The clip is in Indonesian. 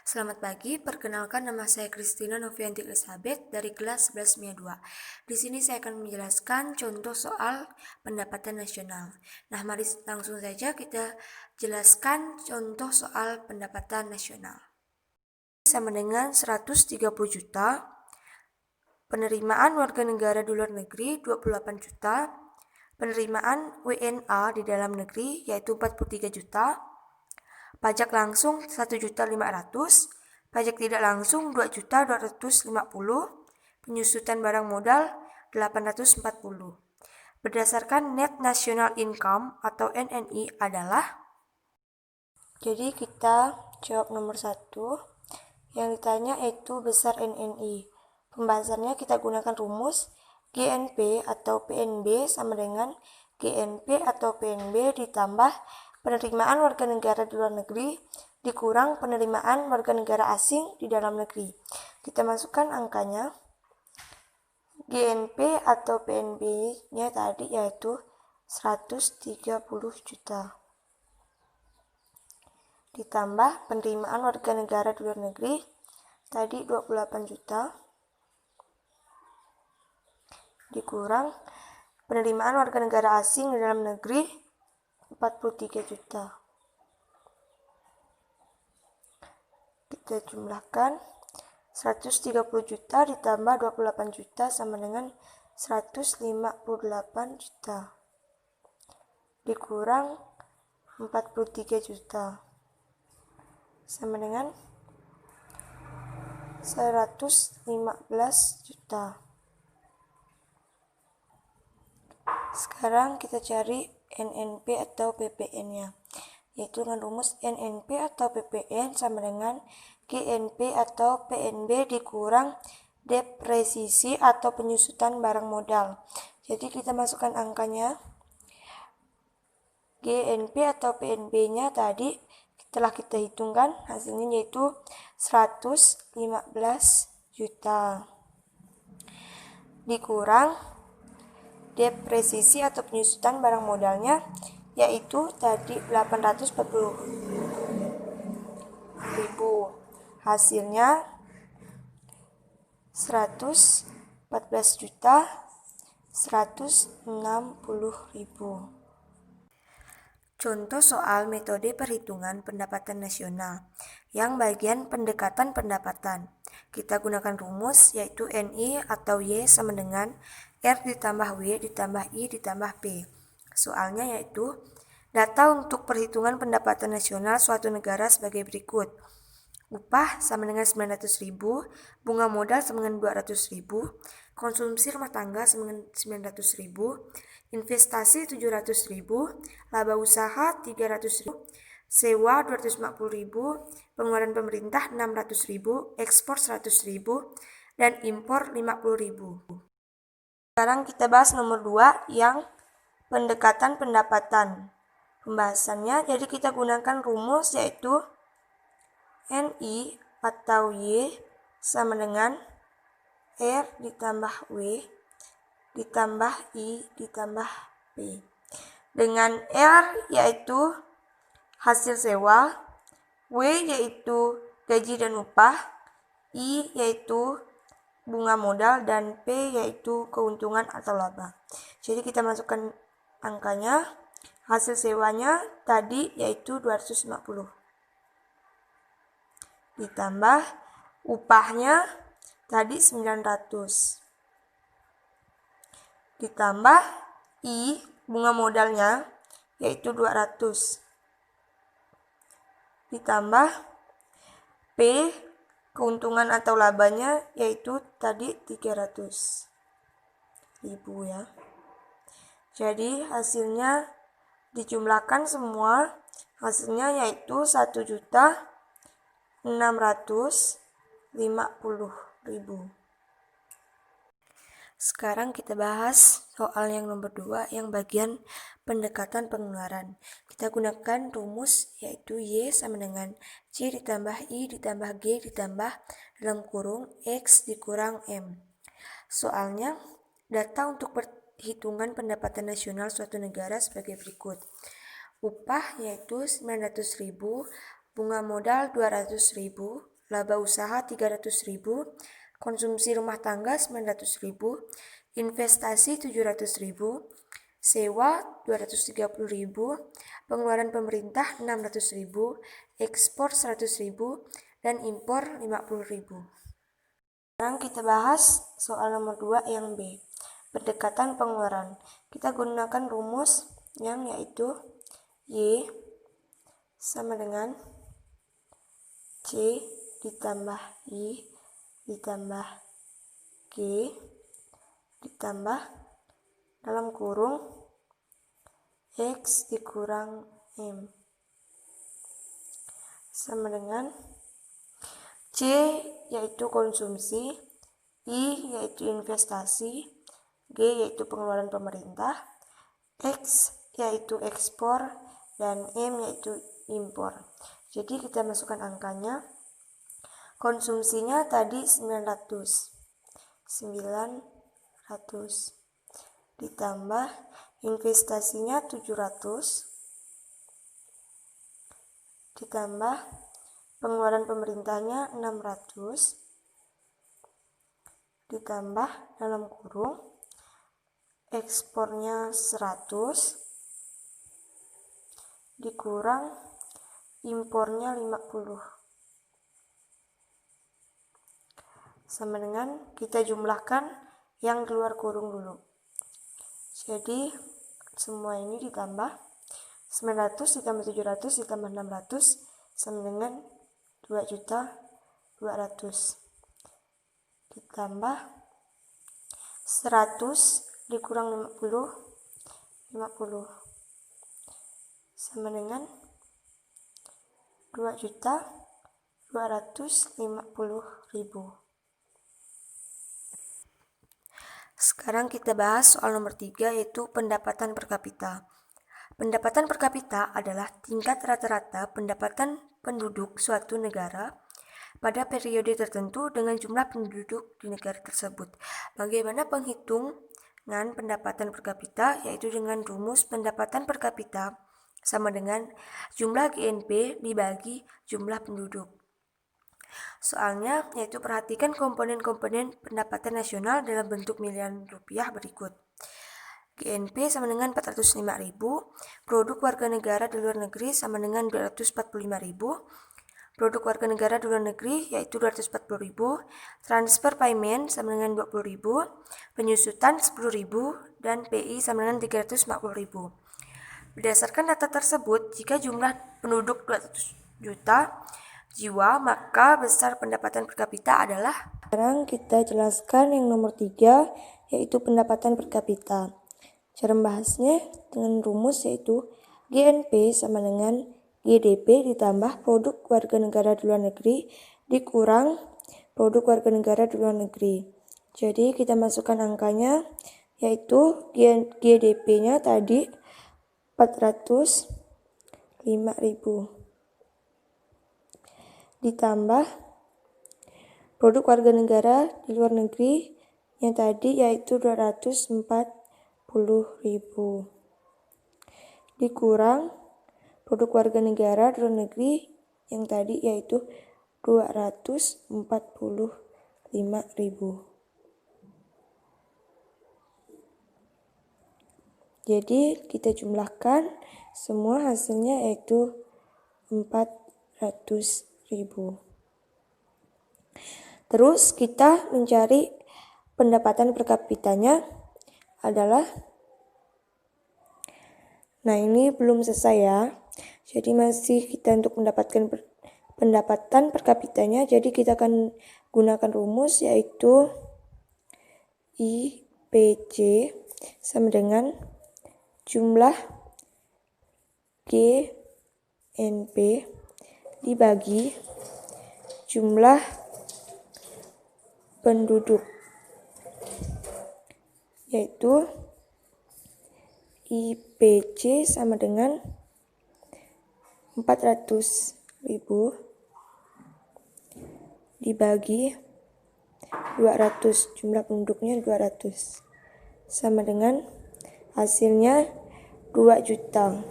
Selamat pagi, perkenalkan nama saya Christina Novianti Elizabeth dari kelas 11 MIA 2. Di sini saya akan menjelaskan contoh soal pendapatan nasional. Nah, mari langsung saja kita jelaskan contoh soal pendapatan nasional. Sama dengan 130 juta, penerimaan warga negara di luar negeri 28 juta, penerimaan WNA di dalam negeri yaitu 43 juta, pajak langsung 1.500.000, pajak tidak langsung 2.250.000, penyusutan barang modal 840. Berdasarkan Net National Income atau NNI adalah, jadi kita jawab nomor 1. Yang ditanya yaitu besar NNI. Pembahasannya kita gunakan rumus GNP atau PNB sama dengan GNP atau PNB ditambah penerimaan warga negara di luar negeri dikurang penerimaan warga negara asing di dalam negeri. Kita masukkan angkanya. GNP atau PNB-nya tadi yaitu 130 juta. Ditambah penerimaan warga negara di luar negeri tadi 28 juta. Dikurang penerimaan warga negara asing di dalam negeri 43 juta. Kita jumlahkan 130 juta ditambah 28 juta sama dengan 158 juta. Dikurang 43 juta. Sama dengan 115 juta. Sekarang kita cari NNP atau PPN-nya, yaitu dengan rumus NNP atau PPN sama dengan GNP atau PNB dikurang depresiasi atau penyusutan barang modal. Jadi kita masukkan angkanya. GNP atau PNB-nya tadi telah kita hitungkan, hasilnya yaitu 115 juta. Dikurang depresiasi atau penyusutan barang modalnya yaitu tadi 840.000. Hasilnya 114.160.000. Contoh soal metode perhitungan pendapatan nasional yang bagian pendekatan pendapatan. Kita gunakan rumus yaitu NI atau Y sama dengan R ditambah W ditambah I ditambah P. Soalnya yaitu data untuk perhitungan pendapatan nasional suatu negara sebagai berikut. Upah sama dengan 900.000, bunga modal sama dengan 200.000, konsumsi rumah tangga sama dengan 900.000, investasi 700.000, laba usaha 300.000, sewa 250.000, pengeluaran pemerintah 600.000, ekspor 100.000, dan impor 50.000. Sekarang kita bahas nomor 2 yang pendekatan pendapatan. Pembahasannya, jadi kita gunakan rumus yaitu NI atau Y sama dengan R ditambah W ditambah I ditambah P. Dengan R yaitu hasil sewa, W yaitu gaji dan upah, I yaitu bunga modal, dan P yaitu keuntungan atau laba. Jadi kita masukkan angkanya. Hasil sewanya tadi yaitu 250. Ditambah upahnya tadi 900. Ditambah I bunga modalnya yaitu 200. Ditambah P keuntungan atau labanya yaitu tadi 300.000 ya. Jadi hasilnya dijumlahkan semua, hasilnya yaitu 1.650.000. Sekarang kita bahas soal yang nomor 2 yang bagian pendekatan pengeluaran. Kita gunakan rumus yaitu Y sama dengan C ditambah I ditambah G ditambah dalam kurung X dikurang M. Soalnya data untuk perhitungan pendapatan nasional suatu negara sebagai berikut. Upah yaitu 900.000, bunga modal 200.000, laba usaha 300.000, konsumsi rumah tangga 900.000, investasi 700.000, sewa 230.000, pengeluaran pemerintah 600.000, ekspor 100.000, dan impor 50.000. Sekarang kita bahas soal nomor 2 yang B, pendekatan pengeluaran. Kita gunakan rumus yang yaitu Y sama dengan C ditambah I ditambah G ditambah dalam kurung X dikurang M sama dengan C yaitu konsumsi, I yaitu investasi, G yaitu pengeluaran pemerintah, X yaitu ekspor, dan M yaitu impor. Jadi kita masukkan angkanya. Konsumsinya tadi 900 ditambah investasinya 700 ditambah pengeluaran pemerintahnya 600 ditambah dalam kurung ekspornya 100 dikurang impornya 50 sama dengan kita jumlahkan yang keluar kurung dulu. Jadi semua ini ditambah 900 ditambah 700 ditambah 600 sama dengan 2.200.000 ditambah 100 dikurang 50 sama dengan 2.250.000. Sekarang kita bahas soal nomor 3 yaitu pendapatan per kapita. Pendapatan per kapita adalah tingkat rata-rata pendapatan penduduk suatu negara pada periode tertentu dengan jumlah penduduk di negara tersebut. Bagaimana penghitungan pendapatan per kapita? Yaitu dengan rumus pendapatan per kapita sama dengan jumlah GNP dibagi jumlah penduduk. Soalnya yaitu perhatikan komponen-komponen pendapatan nasional dalam bentuk miliaran rupiah berikut. GNP sama dengan 405.000, produk warga negara di luar negeri sama dengan 245.000, produk warga negara di luar negeri yaitu 240.000, transfer payment sama dengan 20.000, penyusutan 10.000, dan PI sama dengan 340.000. Berdasarkan data tersebut, jika jumlah penduduk 200 juta jiwa, maka besar pendapatan per kapita adalah. Sekarang kita jelaskan yang nomor 3 yaitu pendapatan per kapita. Cara membahasnya dengan rumus yaitu GNP sama dengan GDP ditambah produk warga negara di luar negeri dikurang produk warga negara di luar negeri. Jadi kita masukkan angkanya yaitu GDP-nya tadi 405.000 ditambah produk warga negara di luar negeri yang tadi yaitu 240.000 dikurang produk warga negara di luar negeri yang tadi yaitu 245.000. Jadi kita jumlahkan semua hasilnya yaitu 400.000. Terus kita mencari pendapatan per kapitanya adalah, nah ini belum selesai ya, jadi masih kita untuk mendapatkan pendapatan per kapitanya, jadi kita akan gunakan rumus yaitu IPC sama dengan jumlah GNP dibagi jumlah penduduk, yaitu IPC sama dengan 400.000 dibagi 200, jumlah penduduknya 200, sama dengan hasilnya 2 juta.